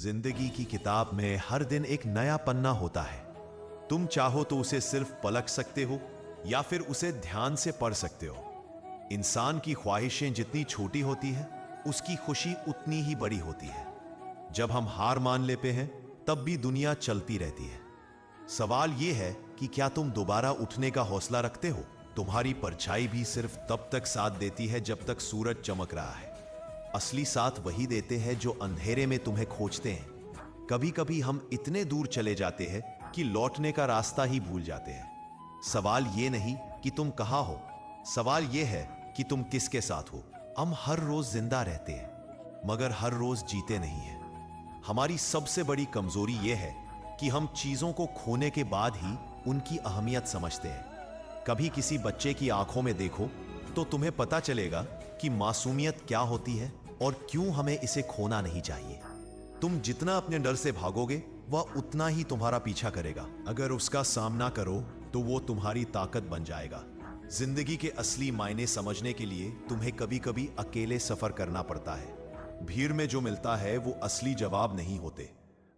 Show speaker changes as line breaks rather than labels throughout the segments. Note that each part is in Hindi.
जिंदगी की किताब में हर दिन एक नया पन्ना होता है। तुम चाहो तो उसे सिर्फ पलट सकते हो या फिर उसे ध्यान से पढ़ सकते हो। इंसान की ख्वाहिशें जितनी छोटी होती है, उसकी खुशी उतनी ही बड़ी होती है। जब हम हार मान लेते हैं, तब भी दुनिया चलती रहती है। सवाल यह है कि क्या तुम दोबारा उठने का हौसला रखते हो? तुम्हारी परछाई भी सिर्फ तब तक साथ देती है जब तक सूरज चमक रहा है। असली साथ वही देते हैं जो अंधेरे में तुम्हें खोजते हैं। कभी कभी हम इतने दूर चले जाते हैं कि लौटने का रास्ता ही भूल जाते हैं। सवाल ये नहीं कि तुम कहां हो, सवाल यह है कि तुम किसके साथ हो। हम हर रोज जिंदा रहते हैं, मगर हर रोज जीते नहीं हैं। हमारी सबसे बड़ी कमजोरी यह है कि हम चीजों को खोने के बाद ही उनकी अहमियत समझते हैं। कभी किसी बच्चे की आंखों में देखो तो तुम्हें पता चलेगा कि मासूमियत क्या होती है और क्यों हमें इसे खोना नहीं चाहिए। तुम जितना अपने डर से भागोगे, वह उतना ही तुम्हारा पीछा करेगा। अगर उसका सामना करो तो वो तुम्हारी ताकत बन जाएगा। जिंदगी के असली मायने समझने के लिए तुम्हें कभी कभी अकेले सफर करना पड़ता है। भीड़ में जो मिलता है वो असली जवाब नहीं होते।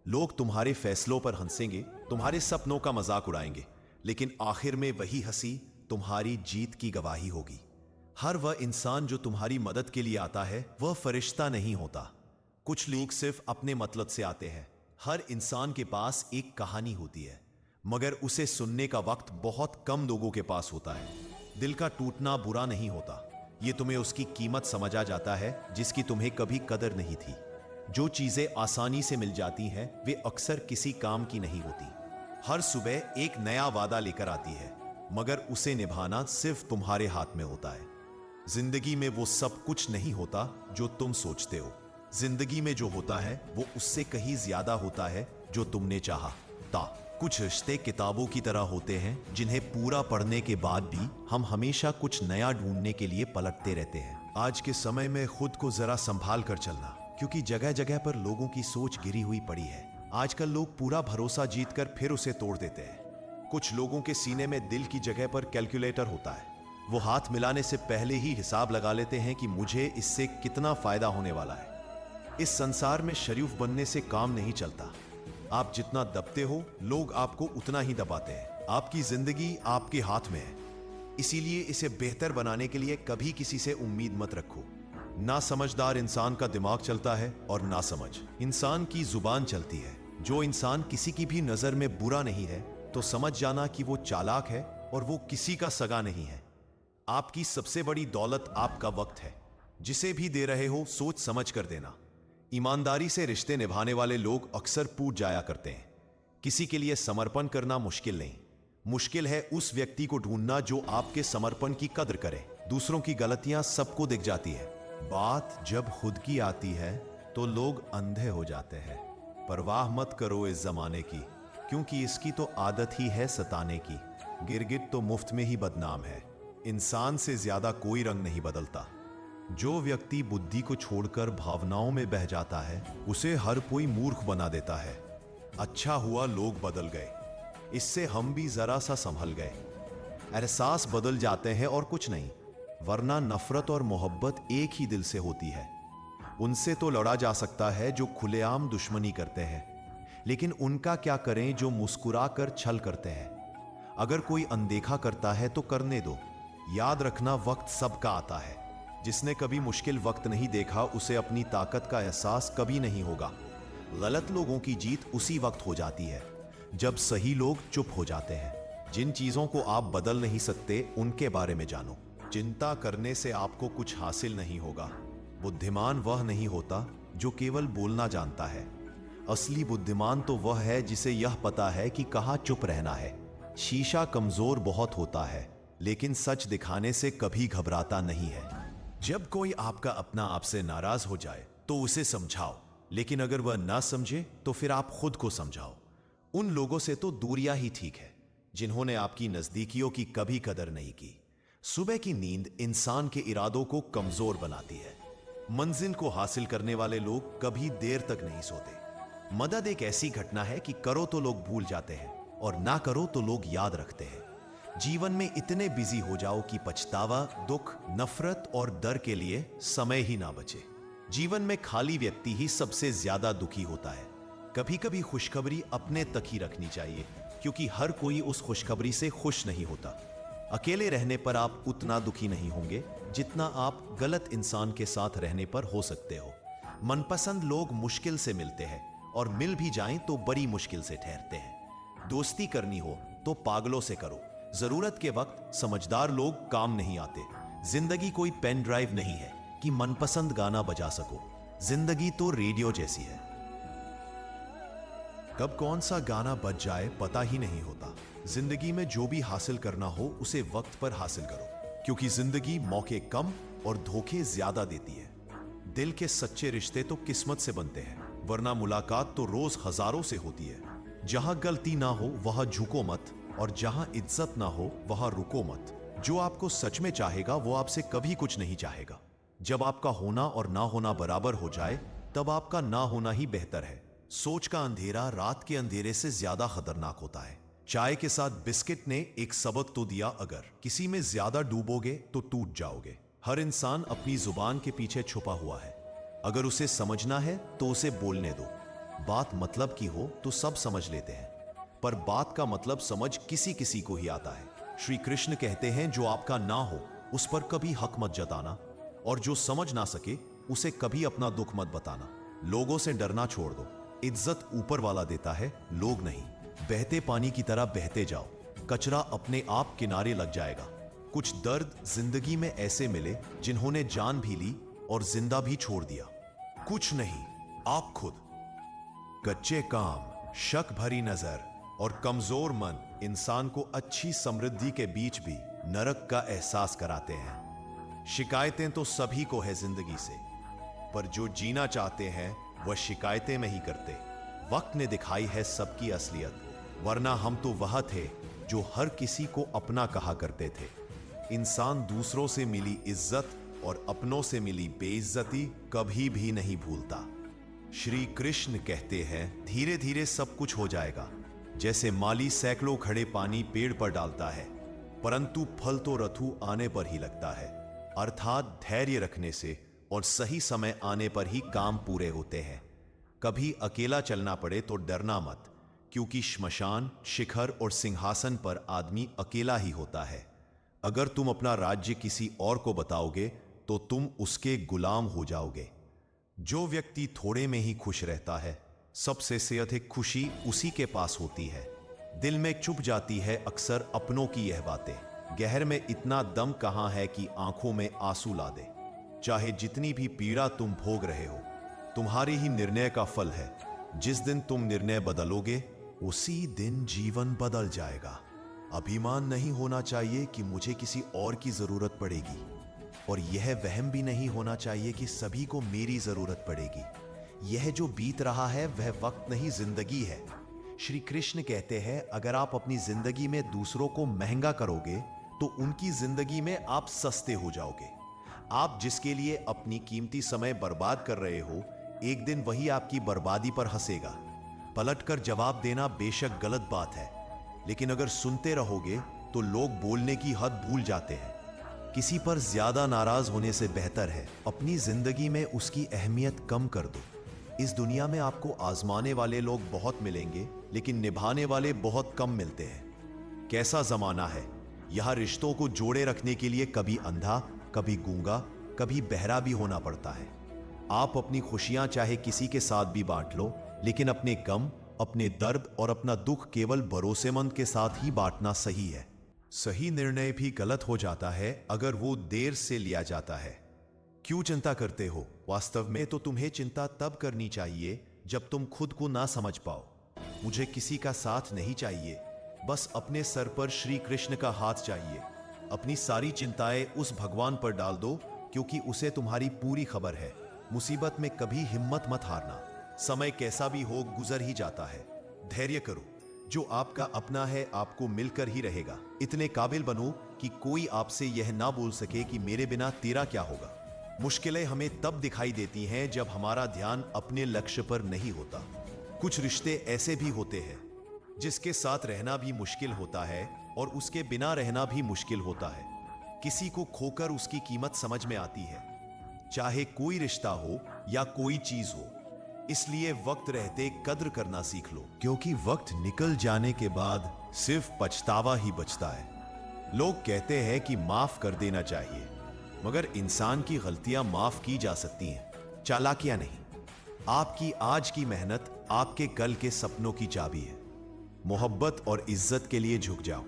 लोग तुम्हारे फैसलों पर हंसेंगे, तुम्हारे सपनों का मजाक उड़ाएंगे, लेकिन आखिर में वही हंसी तुम्हारी जीत की गवाही होगी। हर वह इंसान जो तुम्हारी मदद के लिए आता है, वह फरिश्ता नहीं होता। कुछ लोग सिर्फ अपने मतलब से आते हैं। हर इंसान के पास एक कहानी होती है, मगर उसे सुनने का वक्त बहुत कम लोगों के पास होता है। दिल का टूटना बुरा नहीं होता, यह तुम्हें उसकी कीमत समझा जाता है जिसकी तुम्हें कभी कदर नहीं थी। जो चीजें आसानी से मिल जाती हैं, वे अक्सर किसी काम की नहीं होती। हर सुबह एक नया वादा लेकर आती है, मगर उसे निभाना सिर्फ तुम्हारे हाथ में होता है। जिंदगी में वो सब कुछ नहीं होता जो तुम सोचते हो। जिंदगी में जो होता है वो उससे कहीं ज्यादा होता है जो तुमने चाहा था। कुछ रिश्ते किताबों की तरह होते हैं जिन्हें पूरा पढ़ने के बाद भी हम हमेशा कुछ नया ढूंढने के लिए पलटते रहते हैं। आज के समय में खुद को जरा संभाल कर चलना, क्योंकि जगह जगह पर लोगों की सोच गिरी हुई पड़ी है। आजकल लोग पूरा भरोसा जीतकर फिर उसे तोड़ देते हैं। कुछ लोगों के सीने में दिल की जगह पर कैलकुलेटर होता है। वो हाथ मिलाने से पहले ही हिसाब लगा लेते हैं कि मुझे इससे कितना फायदा होने वाला है। इस संसार में शरीफ बनने से काम नहीं चलता। आप जितना दबते हो, लोग आपको उतना ही दबाते हैं। आपकी जिंदगी आपके हाथ में है, इसीलिए इसे बेहतर बनाने के लिए कभी किसी से उम्मीद मत रखो। ना समझदार इंसान का दिमाग चलता है और ना समझ इंसान की जुबान चलती है। जो इंसान किसी की भी नजर में बुरा नहीं है, तो समझ जाना कि वो चालाक है और वो किसी का सगा नहीं है। आपकी सबसे बड़ी दौलत आपका वक्त है। जिसे भी दे रहे हो, सोच समझ कर देना। ईमानदारी से रिश्ते निभाने वाले लोग अक्सर टूट जाया करते हैं। किसी के लिए समर्पण करना मुश्किल नहीं, मुश्किल है उस व्यक्ति को ढूंढना जो आपके समर्पण की कद्र करे। दूसरों की गलतियां सबको दिख जाती है। बात जब खुद की आती है तो लोग अंधे हो जाते हैं। परवाह मत करो इस जमाने की, क्योंकि इसकी तो आदत ही है सताने की। गिरगिट तो मुफ्त में ही बदनाम है। इंसान से ज्यादा कोई रंग नहीं बदलता। जो व्यक्ति बुद्धि को छोड़कर भावनाओं में बह जाता है, उसे हर कोई मूर्ख बना देता है। अच्छा हुआ लोग बदल गए, इससे हम भी जरा सा संभल गए। एहसास बदल जाते हैं और कुछ नहीं, वरना नफरत और मोहब्बत एक ही दिल से होती है। उनसे तो लड़ा जा सकता है जो खुलेआम दुश्मनी करते हैं, लेकिन उनका क्या करें जो मुस्कुराकर छल करते हैं। अगर कोई अनदेखा करता है तो करने दो। याद रखना, वक्त सबका आता है। जिसने कभी मुश्किल वक्त नहीं देखा, उसे अपनी ताकत का एहसास कभी नहीं होगा। गलत लोगों की जीत उसी वक्त हो जाती है जब सही लोग चुप हो जाते हैं। जिन चीजों को आप बदल नहीं सकते, उनके बारे में जानो। चिंता करने से आपको कुछ हासिल नहीं होगा। बुद्धिमान वह नहीं होता जो केवल बोलना जानता है। असली बुद्धिमान तो वह है जिसे यह पता है कि कहाँ चुप रहना है। शीशा कमजोर बहुत होता है, लेकिन सच दिखाने से कभी घबराता नहीं है। जब कोई आपका अपना आपसे नाराज हो जाए तो उसे समझाओ, लेकिन अगर वह ना समझे तो फिर आप खुद को समझाओ। उन लोगों से तो दूरियां ही ठीक है जिन्होंने आपकी नजदीकियों की कभी कदर नहीं की। सुबह की नींद इंसान के इरादों को कमजोर बनाती है। मंजिल को हासिल करने वाले लोग कभी देर तक नहीं सोते। मदद एक ऐसी घटना है कि करो तो लोग भूल जाते हैं और ना करो तो लोग याद रखते हैं। जीवन में इतने बिजी हो जाओ कि पछतावा, दुख, नफरत और डर के लिए समय ही ना बचे। जीवन में खाली व्यक्ति ही सबसे ज्यादा दुखी होता है। कभी कभी खुशखबरी अपने तक ही रखनी चाहिए, क्योंकि हर कोई उस खुशखबरी से खुश नहीं होता। अकेले रहने पर आप उतना दुखी नहीं होंगे जितना आप गलत इंसान के साथ रहने पर हो सकते हो। मनपसंद लोग मुश्किल से मिलते हैं और मिल भी जाएं तो बड़ी मुश्किल से ठहरते हैं। दोस्ती करनी हो तो पागलों से करो। जरूरत के वक्त समझदार लोग काम नहीं आते। जिंदगी कोई पेन ड्राइव नहीं है कि मनपसंद गाना बजा सको। जिंदगी तो रेडियो जैसी है, कब कौन सा गाना बज जाए पता ही नहीं होता। जिंदगी में जो भी हासिल करना हो उसे वक्त पर हासिल करो, क्योंकि जिंदगी मौके कम और धोखे ज्यादा देती है। दिल के सच्चे रिश्ते तो किस्मत से बनते हैं, वरना मुलाकात तो रोज हजारों से होती है। जहां गलती ना हो वहां झुको मत, और जहां इज्जत ना हो वहां रुको मत। जो आपको सच में चाहेगा वो आपसे कभी कुछ नहीं चाहेगा। जब आपका होना और ना होना बराबर हो जाए तब आपका ना होना ही बेहतर है। सोच का अंधेरा रात के अंधेरे से ज्यादा खतरनाक होता है। चाय के साथ बिस्किट ने एक सबक तो दिया, अगर किसी में ज्यादा डूबोगे तो टूट जाओगे। हर इंसान अपनी जुबान के पीछे छुपा हुआ है। अगर उसे समझना है तो उसे बोलने दो। बात मतलब की हो तो सब समझ लेते हैं, पर बात का मतलब समझ किसी किसी को ही आता है। श्री कृष्ण कहते हैं, जो आपका ना हो उस पर कभी हक मत जताना, और जो समझ ना सके उसे कभी अपना दुख मत बताना। लोगों से डरना छोड़ दो। इज्जत ऊपर वाला देता है, लोग नहीं। बहते पानी की तरह बहते जाओ, कचरा अपने आप किनारे लग जाएगा। कुछ दर्द जिंदगी में ऐसे मिले जिन्होंने जान भी ली और जिंदा भी छोड़ दिया। कुछ नहीं, आप खुद। कच्चे काम, शक भरी नजर और कमजोर मन इंसान को अच्छी समृद्धि के बीच भी नरक का एहसास कराते हैं। शिकायतें तो सभी को है जिंदगी से, पर जो जीना चाहते हैं वह शिकायतें में ही करते। वक्त ने दिखाई है सबकी असलियत, वरना हम तो वह थे जो हर किसी को अपना कहा करते थे। इंसान दूसरों से मिली इज्जत और अपनों से मिली बेइज्जती कभी भी नहीं भूलता। श्री कृष्ण कहते हैं, धीरे धीरे सब कुछ हो जाएगा। जैसे माली सैकड़ों खड़े पानी पेड़ पर डालता है, परंतु फल तो रथु आने पर ही लगता है। अर्थात धैर्य रखने से और सही समय आने पर ही काम पूरे होते हैं। कभी अकेला चलना पड़े तो डरना मत, क्योंकि श्मशान, शिखर और सिंहासन पर आदमी अकेला ही होता है। अगर तुम अपना राज्य किसी और को बताओगे तो तुम उसके गुलाम हो जाओगे। जो व्यक्ति थोड़े में ही खुश रहता है, सबसे से अधिक खुशी उसी के पास होती है। दिल में चुप जाती है अक्सर अपनों की यह बातें। गहर में इतना दम कहां है कि आंखों में आंसू ला दे। चाहे जितनी भी पीड़ा तुम भोग रहे हो, तुम्हारे ही निर्णय का फल है। जिस दिन तुम निर्णय बदलोगे उसी दिन जीवन बदल जाएगा। अभिमान नहीं होना चाहिए कि मुझे किसी और की जरूरत पड़ेगी, और यह वहम भी नहीं होना चाहिए कि सभी को मेरी जरूरत पड़ेगी। यह जो बीत रहा है वह वक्त नहीं, जिंदगी है। श्री कृष्ण कहते हैं, अगर आप अपनी जिंदगी में दूसरों को महंगा करोगे तो उनकी जिंदगी में आप सस्ते हो जाओगे। आप जिसके लिए अपनी कीमती समय बर्बाद कर रहे हो, एक दिन वही आपकी बर्बादी पर हंसेगा। पलटकर जवाब देना बेशक गलत बात है, लेकिन अगर सुनते रहोगे तो लोग बोलने की हद भूल जाते हैं। किसी पर ज्यादा नाराज होने से बेहतर है अपनी जिंदगी में उसकी अहमियत कम कर दो। इस दुनिया में आपको आजमाने वाले लोग बहुत मिलेंगे, लेकिन निभाने वाले बहुत कम मिलते हैं। कैसा जमाना है, यहां रिश्तों को जोड़े रखने के लिए कभी अंधा, कभी गूंगा, कभी बहरा भी होना पड़ता है। आप अपनी खुशियां चाहे किसी के साथ भी बांट लो, लेकिन अपने गम, अपने दर्द और अपना दुख केवल भरोसेमंद के साथ ही बांटना सही है। सही निर्णय भी गलत हो जाता है अगर वो देर से लिया जाता है। क्यों चिंता करते हो? वास्तव में तो तुम्हें चिंता तब करनी चाहिए जब तुम खुद को ना समझ पाओ। मुझे किसी का साथ नहीं चाहिए, बस अपने सर पर श्री कृष्ण का हाथ चाहिए। अपनी सारी चिंताएं उस भगवान पर डाल दो, क्योंकि उसे तुम्हारी पूरी खबर है। मुसीबत में कभी हिम्मत मत हारना। समय कैसा भी हो गुजर ही जाता है। धैर्य करो, जो आपका अपना है आपको मिलकर ही रहेगा। इतने काबिल बनो कि कोई आपसे यह ना बोल सके कि मेरे बिना तेरा क्या होगा। मुश्किलें हमें तब दिखाई देती हैं जब हमारा ध्यान अपने लक्ष्य पर नहीं होता। कुछ रिश्ते ऐसे भी होते हैं जिसके साथ रहना भी मुश्किल होता है और उसके बिना रहना भी मुश्किल होता है। किसी को खोकर उसकी कीमत समझ में आती है, चाहे कोई रिश्ता हो या कोई चीज हो। इसलिए वक्त रहते कद्र करना सीख लो, क्योंकि वक्त निकल जाने के बाद सिर्फ पछतावा ही बचता है। लोग कहते हैं कि माफ कर देना चाहिए, मगर इंसान की गलतियां माफ की जा सकती हैं, चालाकियां नहीं। आपकी आज की मेहनत आपके कल के सपनों की चाबी है। मोहब्बत और इज्जत के लिए झुक जाओ,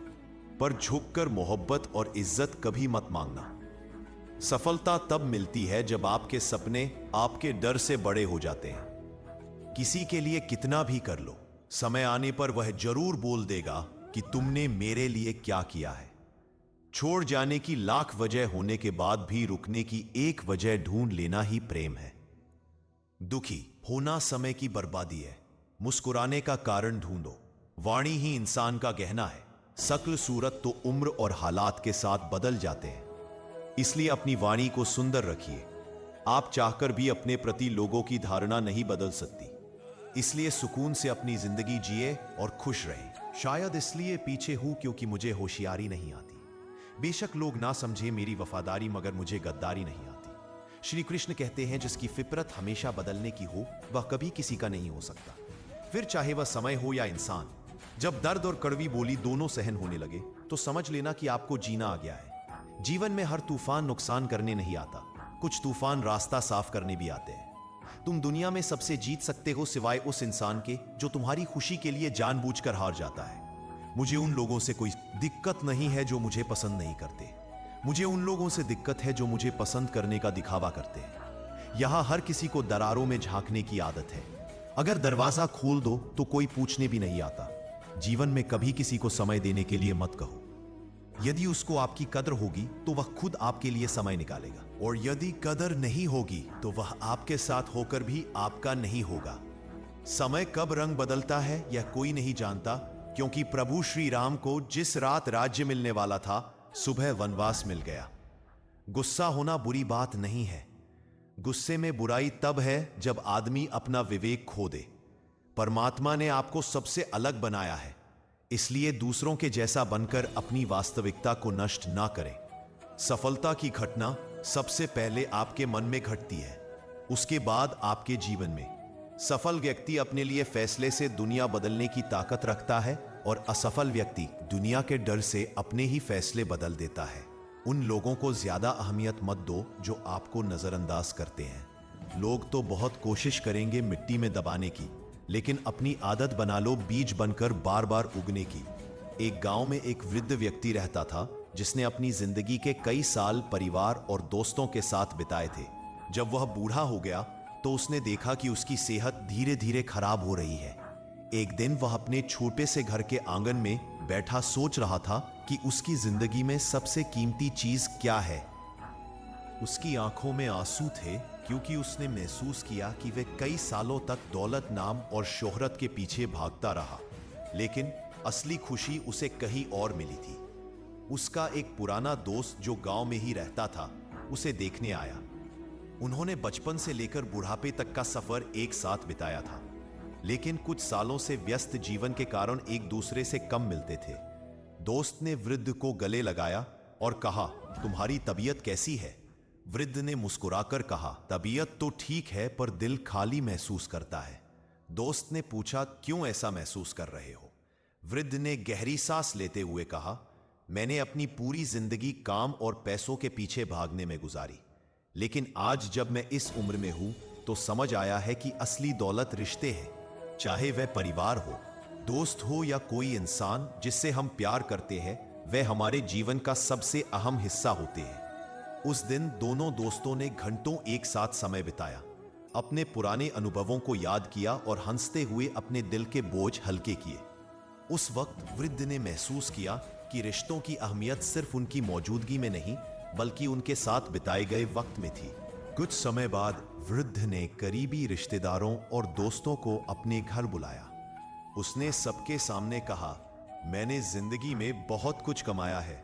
पर झुककर मोहब्बत और इज्जत कभी मत मांगना। सफलता तब मिलती है जब आपके सपने आपके डर से बड़े हो जाते हैं। किसी के लिए कितना भी कर लो, समय आने पर वह जरूर बोल देगा कि तुमने मेरे लिए क्या किया है। छोड़ जाने की लाख वजह होने के बाद भी रुकने की एक वजह ढूंढ लेना ही प्रेम है। दुखी होना समय की बर्बादी है, मुस्कुराने का कारण ढूंढो। वाणी ही इंसान का गहना है। शक्ल सूरत तो उम्र और हालात के साथ बदल जाते हैं, इसलिए अपनी वाणी को सुंदर रखिए। आप चाहकर भी अपने प्रति लोगों की धारणा नहीं बदल सकती, इसलिए सुकून से अपनी जिंदगी जिए और खुश रहे। शायद इसलिए पीछे हूं क्योंकि मुझे होशियारी नहीं आती। बेशक लोग ना समझे मेरी वफादारी, मगर मुझे गद्दारी नहीं आती। श्री कृष्ण कहते हैं, जिसकी फितरत हमेशा बदलने की हो वह कभी किसी का नहीं हो सकता, फिर चाहे वह समय हो या इंसान। जब दर्द और कड़वी बोली दोनों सहन होने लगे तो समझ लेना कि आपको जीना आ गया है। जीवन में हर तूफान नुकसान करने नहीं आता, कुछ तूफान रास्ता साफ करने भी आते हैं। तुम दुनिया में सबसे जीत सकते हो सिवाय उस इंसान के जो तुम्हारी खुशी के लिए जानबूझकर हार जाता है। मुझे उन लोगों से कोई दिक्कत नहीं है जो मुझे पसंद नहीं करते, मुझे उन लोगों से दिक्कत है जो मुझे पसंद करने का दिखावा करते हैं। यहां हर किसी को दरारों में झांकने की आदत है। अगर दरवाजा खोल दो तो कोई पूछने भी नहीं आता। जीवन में कभी किसी को समय देने के लिए मत कहो। यदि उसको आपकी कदर होगी तो वह खुद आपके लिए समय निकालेगा, और यदि कदर नहीं होगी तो वह आपके साथ होकर भी आपका नहीं होगा। समय कब रंग बदलता है यह कोई नहीं जानता, क्योंकि प्रभु श्री राम को जिस रात राज्य मिलने वाला था सुबह वनवास मिल गया। गुस्सा होना बुरी बात नहीं है, गुस्से में बुराई तब है जब आदमी अपना विवेक खो दे। परमात्मा ने आपको सबसे अलग बनाया है, इसलिए दूसरों के जैसा बनकर अपनी वास्तविकता को नष्ट ना करें। सफलता की घटना सबसे पहले आपके मन में घटती है, उसके बाद आपके जीवन में। सफल व्यक्ति अपने लिए फैसले से दुनिया बदलने की ताकत रखता है, और असफल व्यक्ति दुनिया के डर से अपने ही फैसले बदल देता है। उन लोगों को ज्यादा अहमियत मत दो जो आपको नजरअंदाज करते हैं। लोग तो बहुत कोशिश करेंगे मिट्टी में दबाने की, लेकिन अपनी आदत बना लो बीज बनकर बार बार उगने की। एक गांव में एक वृद्ध व्यक्ति रहता था जिसने अपनी जिंदगी के कई साल परिवार और दोस्तों के साथ बिताए थे। जब वह बूढ़ा हो गया तो उसने देखा कि उसकी सेहत धीरे धीरे खराब हो रही है। एक दिन वह अपने छोटे से घर के आंगन में बैठा सोच रहा था कि उसकी जिंदगी में सबसे कीमती चीज क्या है। उसकी आंखों में आंसू थे, क्योंकि उसने महसूस किया कि वह कई सालों तक दौलत, नाम और शोहरत के पीछे भागता रहा, लेकिन असली खुशी उसे कहीं और मिली थी। उसका एक पुराना दोस्त जो गांव में ही रहता था उसे देखने आया। उन्होंने बचपन से लेकर बुढ़ापे तक का सफर एक साथ बिताया था, लेकिन कुछ सालों से व्यस्त जीवन के कारण एक दूसरे से कम मिलते थे। दोस्त ने वृद्ध को गले लगाया और कहा, तुम्हारी तबीयत कैसी है? वृद्ध ने मुस्कुराकर कहा, तबीयत तो ठीक है, पर दिल खाली महसूस करता है। दोस्त ने पूछा, क्यों ऐसा महसूस कर रहे हो? वृद्ध ने गहरी सांस लेते हुए कहा, मैंने अपनी पूरी जिंदगी काम और पैसों के पीछे भागने में गुजारी, लेकिन आज जब मैं इस उम्र में हूं तो समझ आया है कि असली दौलत रिश्ते हैं, चाहे वह परिवार हो, दोस्त हो या कोई इंसान जिससे हम प्यार करते हैं, वह हमारे जीवन का सबसे अहम हिस्सा होते हैं। उस दिन दोनों दोस्तों ने घंटों एक साथ समय बिताया, अपने पुराने अनुभवों को याद किया और हंसते हुए अपने दिल के बोझ हल्के किए। उस वक्त वृद्ध ने महसूस किया कि रिश्तों की अहमियत सिर्फ उनकी मौजूदगी में नहीं, बल्कि उनके साथ बिताए गए वक्त में थी। कुछ समय बाद वृद्ध ने करीबी रिश्तेदारों और दोस्तों को अपने घर बुलाया। उसने सबके सामने कहा, मैंने जिंदगी में बहुत कुछ कमाया है,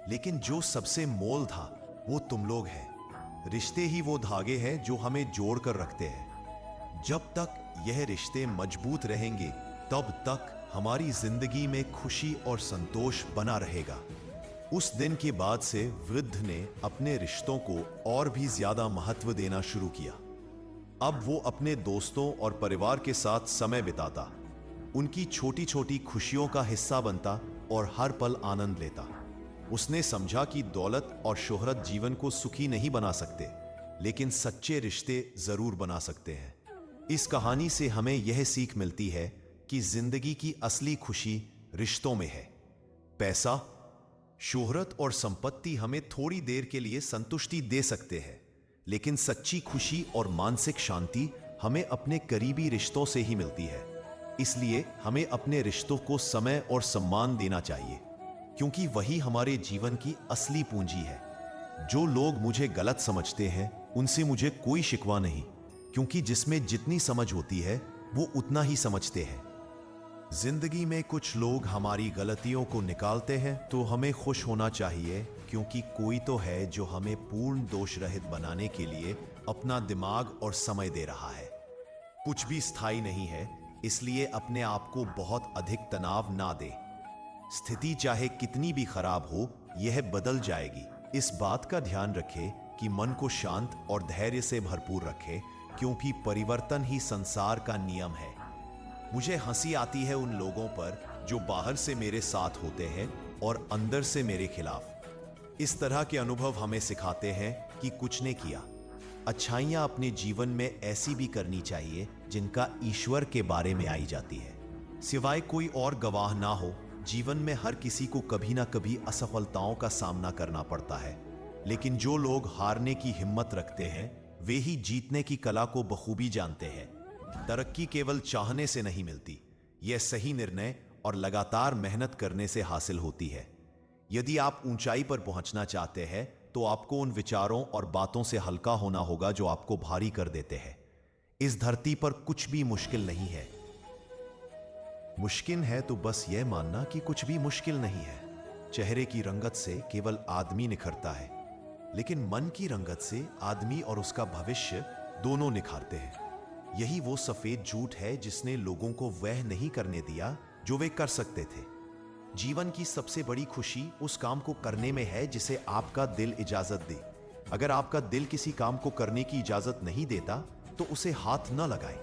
लेकिन जो सबसे मोल था वो तुम लोग हैं। रिश्ते ही वो धागे हैं जो हमें जोड़ कर रखते हैं। जब तक यह रिश्ते मजबूत रहेंगे तब तक हमारी जिंदगी में खुशी और संतोष बना रहेगा। उस दिन के बाद से वृद्ध ने अपने रिश्तों को और भी ज्यादा महत्व देना शुरू किया। अब वो अपने दोस्तों और परिवार के साथ समय बिताता, उनकी छोटी छोटी खुशियों का हिस्सा बनता और हर पल आनंद लेता। उसने समझा कि दौलत और शोहरत जीवन को सुखी नहीं बना सकते, लेकिन सच्चे रिश्ते जरूर बना सकते हैं। इस कहानी से हमें यह सीख मिलती है कि जिंदगी की असली खुशी रिश्तों में है। पैसा, शोहरत और संपत्ति हमें थोड़ी देर के लिए संतुष्टि दे सकते हैं, लेकिन सच्ची खुशी और मानसिक शांति हमें अपने करीबी रिश्तों से ही मिलती है। इसलिए हमें अपने रिश्तों को समय और सम्मान देना चाहिए, क्योंकि वही हमारे जीवन की असली पूंजी है। जो लोग मुझे गलत समझते हैं उनसे मुझे कोई शिकवा नहीं, क्योंकि जिसमें जितनी समझ होती है वो उतना ही समझते हैं। जिंदगी में कुछ लोग हमारी गलतियों को निकालते हैं तो हमें खुश होना चाहिए, क्योंकि कोई तो है जो हमें पूर्ण दोष रहित बनाने के लिए अपना दिमाग और समय दे रहा है। कुछ भी स्थायी नहीं है, इसलिए अपने आप को बहुत अधिक तनाव ना दे। स्थिति चाहे कितनी भी खराब हो, यह बदल जाएगी। इस बात का ध्यान रखें कि मन को शांत और धैर्य से भरपूर रखें, क्योंकि परिवर्तन ही संसार का नियम है। मुझे हंसी आती है उन लोगों पर जो बाहर से मेरे साथ होते हैं और अंदर से मेरे खिलाफ। इस तरह के अनुभव हमें सिखाते हैं कि कुछ ने किया। अच्छाइयां अपने जीवन में ऐसी भी करनी चाहिए जिनका ईश्वर के बारे में आई जाती है। सिवाय कोई और गवाह ना हो, जीवन में हर किसी को कभी ना कभी असफलताओं का सामना करना पड़ता है, लेकिन जो लोग हारने की हिम्मत रखते हैं वे ही जीतने की कला को बखूबी जानते हैं। तरक्की केवल चाहने से नहीं मिलती, यह सही निर्णय और लगातार मेहनत करने से हासिल होती है। यदि आप ऊंचाई पर पहुंचना चाहते हैं तो आपको उन विचारों और बातों से हल्का होना होगा जो आपको भारी कर देते हैं। इस धरती पर कुछ भी मुश्किल नहीं है। मुश्किल है तो बस यह मानना कि कुछ भी मुश्किल नहीं है। चेहरे की रंगत से केवल आदमी निखरता है, लेकिन मन की रंगत से आदमी और उसका भविष्य दोनों निखारते हैं। यही वो सफेद झूठ है जिसने लोगों को वह नहीं करने दिया जो वे कर सकते थे। जीवन की सबसे बड़ी खुशी उस काम को करने में है जिसे आपका दिल इजाजत दे। अगर आपका दिल किसी काम को करने की इजाजत नहीं देता तो उसे हाथ न लगाएं।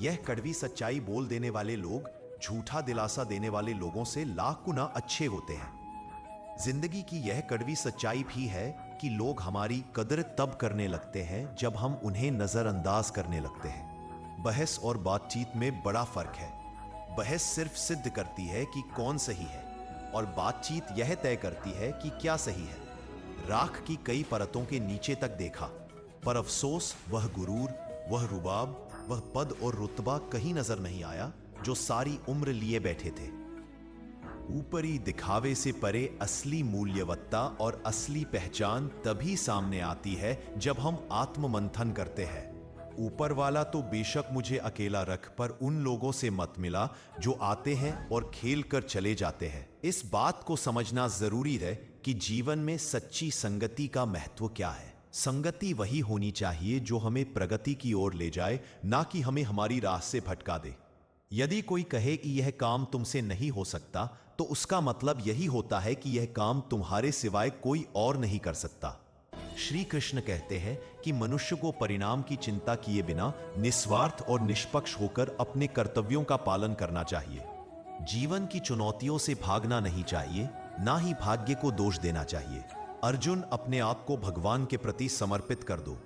यह कड़वी सच्चाई बोल देने वाले लोग झूठा दिलासा देने वाले लोगों से लाख गुना अच्छे होते हैं। जिंदगी की यह कड़वी सच्चाई भी है कि लोग हमारी कदर तब करने लगते हैं जब हम उन्हें नजरअंदाज करने लगते हैं। बहस और बातचीत में बड़ा फर्क है। बहस सिर्फ सिद्ध करती है कि कौन सही है, और बातचीत यह तय करती है कि क्या सही है। राख की कई परतों के नीचे तक देखा, पर अफसोस वह गुरूर, वह रुबाब, वह पद और रुतबा कहीं नजर नहीं आया जो सारी उम्र लिए बैठे थे। ऊपरी दिखावे से परे असली मूल्यवत्ता और असली पहचान तभी सामने आती है जब हम आत्ममंथन करते हैं। ऊपर वाला तो बेशक मुझे अकेला रख, पर उन लोगों से मत मिला जो आते हैं और खेल कर चले जाते हैं। इस बात को समझना जरूरी है कि जीवन में सच्ची संगति का महत्व क्या है। संगति वही होनी चाहिए जो हमें प्रगति की ओर ले जाए, ना कि हमें हमारी राह से भटका दे। यदि कोई कहे कि यह काम तुमसे नहीं हो सकता, तो उसका मतलब यही होता है कि यह काम तुम्हारे सिवाय कोई और नहीं कर सकता। श्री कृष्ण कहते हैं कि मनुष्य को परिणाम की चिंता किए बिना निस्वार्थ और निष्पक्ष होकर अपने कर्तव्यों का पालन करना चाहिए। जीवन की चुनौतियों से भागना नहीं चाहिए, ना ही भाग्य को दोष देना चाहिए। अर्जुन, अपने आप को भगवान के प्रति समर्पित कर दो,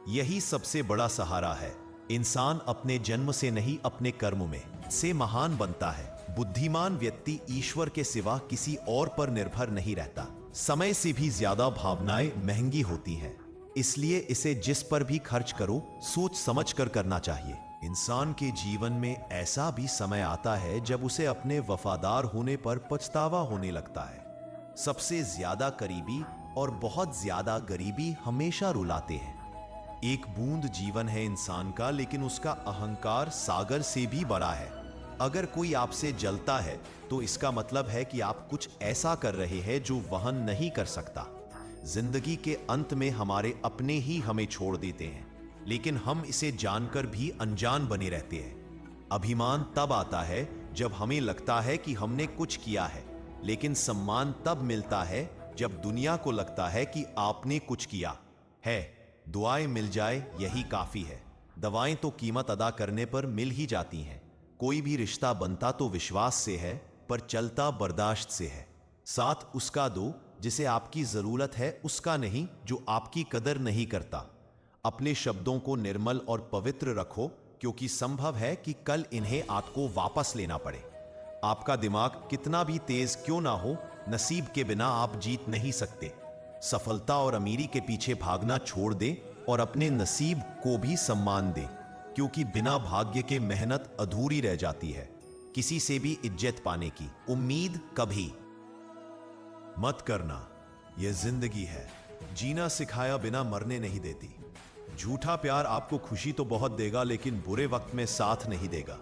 यही सबसे बड़ा सहारा है। इंसान अपने जन्म से नहीं, अपने कर्म में से महान बनता है। बुद्धिमान व्यक्ति ईश्वर के सिवा किसी और पर निर्भर नहीं रहता। समय से भी ज्यादा भावनाएं महंगी होती हैं, इसलिए इसे जिस पर भी खर्च करो सोच समझ कर करना चाहिए। इंसान के जीवन में ऐसा भी समय आता है जब उसे अपने वफादार होने पर पछतावा होने लगता है। सबसे ज्यादा करीबी और बहुत ज्यादा गरीबी हमेशा रुलाते हैं। एक बूंद जीवन है इंसान का, लेकिन उसका अहंकार सागर से भी बड़ा है। अगर कोई आपसे जलता है तो इसका मतलब है कि आप कुछ ऐसा कर रहे हैं जो वहन नहीं कर सकता। जिंदगी के अंत में हमारे अपने ही हमें छोड़ देते हैं, लेकिन हम इसे जानकर भी अनजान बने रहते हैं। अभिमान तब आता है जब हमें लगता है कि हमने कुछ किया है, लेकिन सम्मान तब मिलता है जब दुनिया को लगता है कि आपने कुछ किया है। दुआएं मिल जाए यही काफी है। दवाएं तो कीमत अदा करने पर मिल ही जाती हैं। कोई भी रिश्ता बनता तो विश्वास से है, पर चलता बर्दाश्त से है। साथ उसका दो जिसे आपकी जरूरत है, उसका नहीं जो आपकी कदर नहीं करता। अपने शब्दों को निर्मल और पवित्र रखो, क्योंकि संभव है कि कल इन्हें आपको वापस लेना पड़े। आपका दिमाग कितना भी तेज क्यों ना हो, नसीब के बिना आप जीत नहीं सकते। सफलता और अमीरी के पीछे भागना छोड़ दें और अपने नसीब को भी सम्मान दें, क्योंकि बिना भाग्य के मेहनत अधूरी रह जाती है। किसी से भी इज्जत पाने की उम्मीद कभी मत करना। यह जिंदगी है, जीना सिखाया बिना मरने नहीं देती। झूठा प्यार आपको खुशी तो बहुत देगा, लेकिन बुरे वक्त में साथ नहीं देगा।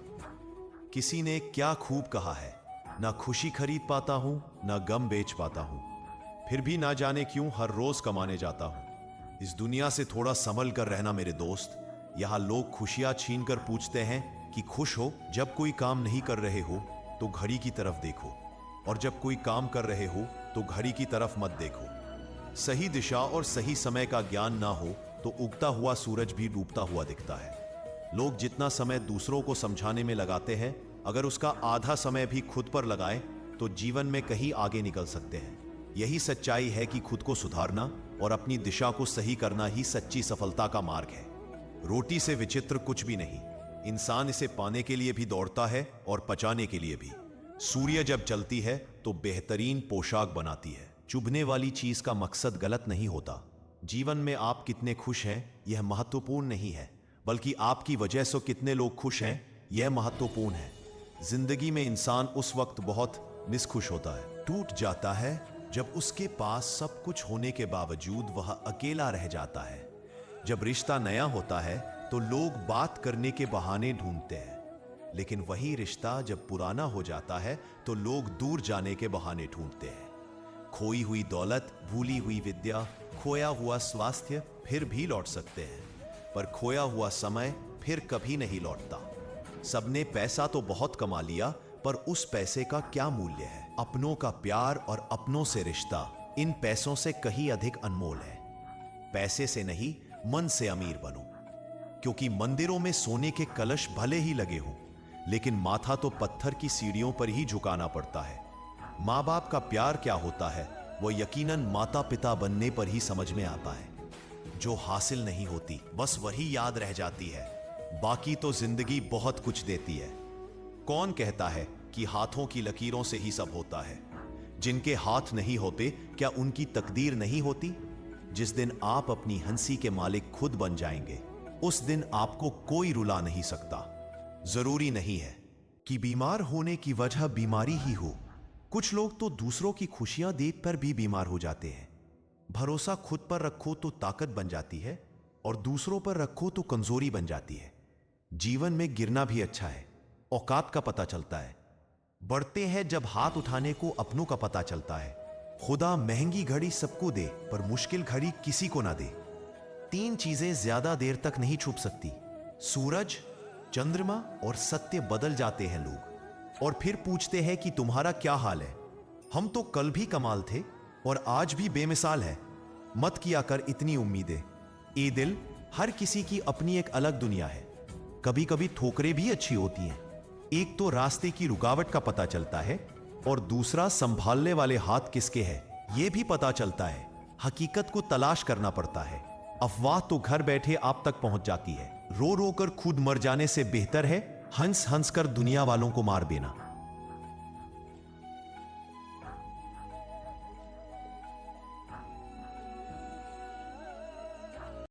किसी ने क्या खूब कहा है, ना खुशी खरीद पाता हूं, ना गम बेच पाता हूं, फिर भी ना जाने क्यों हर रोज कमाने जाता हूं। इस दुनिया से थोड़ा संभल कर रहना मेरे दोस्त। यहां लोग खुशियां छीन कर पूछते हैं कि खुश हो। जब कोई काम नहीं कर रहे हो तो घड़ी की तरफ देखो, और जब कोई काम कर रहे हो तो घड़ी की तरफ मत देखो। सही दिशा और सही समय का ज्ञान ना हो तो उगता हुआ सूरज भी डूबता हुआ दिखता है। लोग जितना समय दूसरों को समझाने में लगाते हैं, अगर उसका आधा समय भी खुद पर लगाएं तो जीवन में कहीं आगे निकल सकते हैं। यही सच्चाई है कि खुद को सुधारना और अपनी दिशा को सही करना ही सच्ची सफलता का मार्ग है। रोटी से विचित्र कुछ भी नहीं। इंसान इसे पाने के लिए भी दौड़ता है और पचाने के लिए भी। सूर्य जब चलती है तो बेहतरीन पोशाक बनाती है। चुभने वाली चीज का मकसद गलत नहीं होता। जीवन में आप कितने खुश हैं यह महत्वपूर्ण नहीं है, बल्कि आपकी वजह से कितने लोग खुश हैं यह महत्वपूर्ण है। जिंदगी में इंसान उस वक्त बहुत निष्खुश होता है, टूट जाता है, जब उसके पास सब कुछ होने के बावजूद वह अकेला रह जाता है। जब रिश्ता नया होता है तो लोग बात करने के बहाने ढूंढते हैं, लेकिन वही रिश्ता जब पुराना हो जाता है तो लोग दूर जाने के बहाने ढूंढते हैं। खोई हुई दौलत, भूली हुई विद्या, खोया हुआ स्वास्थ्य फिर भी लौट सकते हैं, पर खोया हुआ समय फिर कभी नहीं लौटता। सबने पैसा तो बहुत कमा लिया, पर उस पैसे का क्या मूल्य है? अपनों का प्यार और अपनों से रिश्ता इन पैसों से कहीं अधिक अनमोल है। पैसे से नहीं, मन से अमीर बनो, क्योंकि मंदिरों में सोने के कलश भले ही लगे हों, लेकिन माथा तो पत्थर की सीढ़ियों पर ही झुकाना पड़ता है। माँ बाप का प्यार क्या होता है वो यकीनन माता पिता बनने पर ही समझ में आता है। जो हासिल नहीं होती बस वही याद रह जाती है, बाकी तो जिंदगी बहुत कुछ देती है। कौन कहता है कि हाथों की लकीरों से ही सब होता है? जिनके हाथ नहीं होते क्या उनकी तकदीर नहीं होती? जिस दिन आप अपनी हंसी के मालिक खुद बन जाएंगे, उस दिन आपको कोई रुला नहीं सकता। जरूरी नहीं है कि बीमार होने की वजह बीमारी ही हो। कुछ लोग तो दूसरों की खुशियां देख कर भी बीमार हो जाते हैं। भरोसा खुद पर रखो तो ताकत बन जाती है, और दूसरों पर रखो तो कमजोरी बन जाती है। जीवन में गिरना भी अच्छा है, औकात का पता चलता है। बढ़ते हैं जब हाथ उठाने को अपनों का पता चलता है। खुदा महंगी घड़ी सबको दे, पर मुश्किल घड़ी किसी को ना दे। 3 चीजें ज्यादा देर तक नहीं छुप सकती, सूरज, चंद्रमा और सत्य। बदल जाते हैं लोग और फिर पूछते हैं कि तुम्हारा क्या हाल है। हम तो कल भी कमाल थे और आज भी बेमिसाल है। मत किया कर इतनी उम्मीदें। ए दिल, हर किसी की अपनी एक अलग दुनिया है। कभी कभी ठोकरें भी अच्छी होती हैं। एक तो रास्ते की रुकावट का पता चलता है, और दूसरा संभालने वाले हाथ किसके हैं यह भी पता चलता है। हकीकत को तलाश करना पड़ता है। अफवाह तो घर बैठे आप तक पहुंच जाती है। रो रो कर खुद मर जाने से बेहतर है हंस हंस कर दुनिया वालों को मार देना।